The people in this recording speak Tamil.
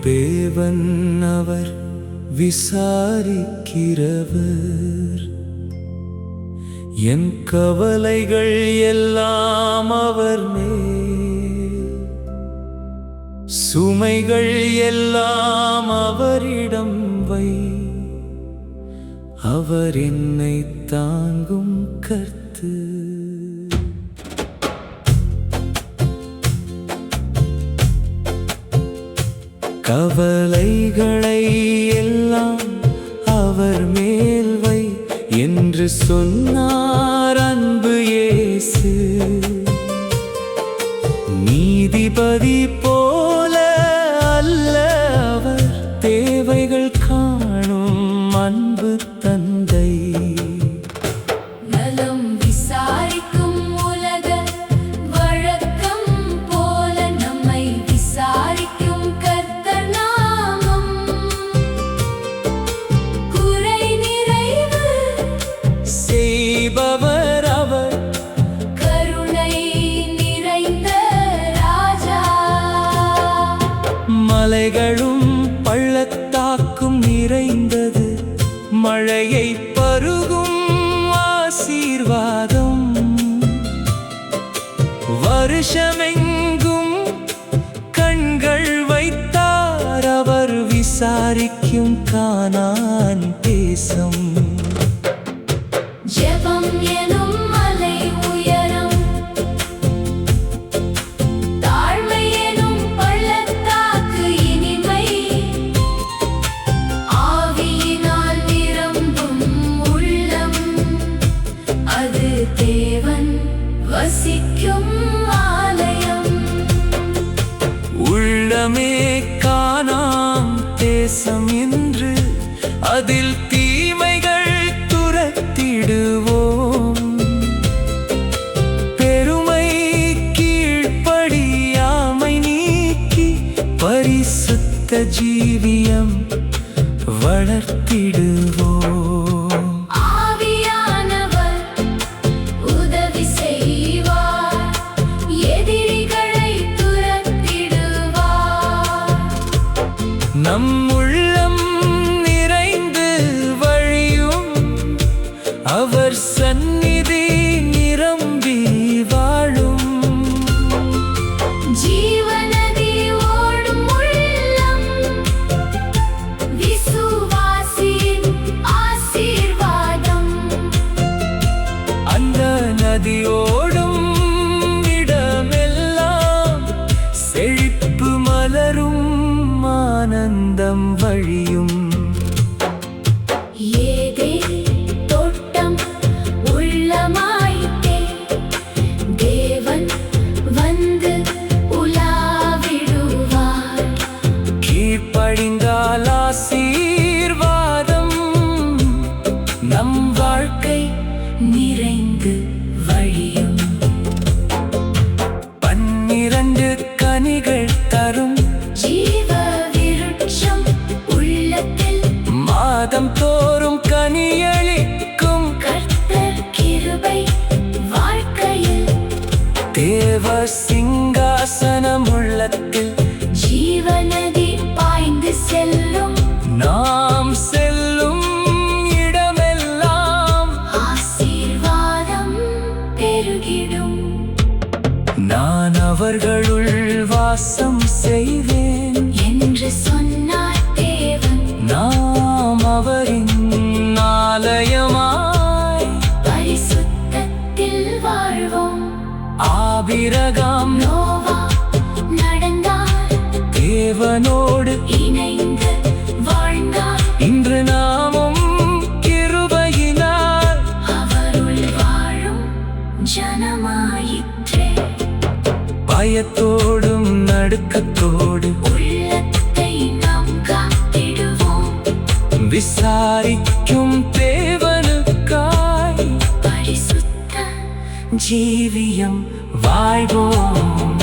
தேவன் அவர் விசாரிக்கிறவர். என் கவலைகள் எல்லாம் அவர் மேல், சுமைகள் எல்லாம் அவரிடம் வை. அவர் என்னை தாங்கும் கர்த்தர். கவலைகளை எல்லாம் அவர் மேல் வை என்று சொன்னார் அன்பு இயேசு. நீதிபதி போல அல்ல அவர், தேவைகள் காணும் அன்பு தந்தை. நலம் விசாரிக்கும் உலக வழக்கம் போல நம்மை விசாரிக்கும் கர்த்தர் நாமம். குறை நிறைவு செய்பவர் அவர், கருணை நிறைந்த ராஜா. மலைகளும் பள்ளத்தாக்கும் நிறைந்தது, மழையை பருகும் ஆசீர்வாதம். வருஷமெங்கும் கண்கள் வைத்தார் அவர் விசாரிக்கும் கானான் தேசம். ஜெபம் எனும் மலை உயரம், தாழ்மை எனும் பள்ளத்தாக்கு இனிமை. ஆவியினால் நிரம்பும் உள்ளம், அது தேவன் வசிக்கும் ஆலயம். உள்ளமே கானான் தேசம் என்று, அதில் தீமைகள் துரத்திடுவோம். பெருமை கீழ்ப்படியாமை நீக்கி பரிசுத்த ஜீவியம் வளர்த்திடுவோம். ஆவியானவர் உதவி செய்வார், எதிரிகளை துரத்திடுவார். நம் உள்ளம் நிறைந்து வழியும், அவர் சந்நிதி நிரம்பி வாழும். ஜீவநதி ஓடும் உள்ளம், விசுவாசியின் ஆசீர்வாதம். அந்த நதியோடும் இடமெல்லாம் செழிப்பு மலரும், ஆனந்தம் வழியும். ஏதேன் தோட்டம் உள்ளமாயிற்றே, தேவன் வந்து உலாவிடுவார். கீழ்ப்படிந்தால் ஆசீர்வாதம், நம் வாழ்க்கை நிறைந்து வழியும். 12 கனிகள் தரும் ஜீவ விருட்சம் உள்ளத்தில், மாதம் தோறும் கனியளிக்கும். கர்த்தர் கிருபை வாழ்க்கையில், தேவ சிங்காசனம் உள்ளத்தில். ஜீவநதி பாய்ந்து செல்லும், நாம் செல்லும் இடமெல்லாம் ஆசீர்வாதம் பெருகிடும். நான் அவர்களுள் வாசம் செய்வேன் என்று சொன்னார் தேவன். நாம் அவரின் ஆலயமாய் பரிசுத்தத்தில் வாழ்வோம். ஆபிரகாம் நோவா நடந்தார், தேவனோடு இணைந்து வாழ்ந்தார். இன்று நாமும் கிருபையினால் அவருள் வாழும் ஜனமாயிற்றே. பயத்தோடும் நடுக்கத்தோடு உள்ளத்தை நாம் காத்திடுவோம். விசாரிக்கும் தேவனுக்காய் பரிசுத்த ஜீவியம் வாழ்வோம்.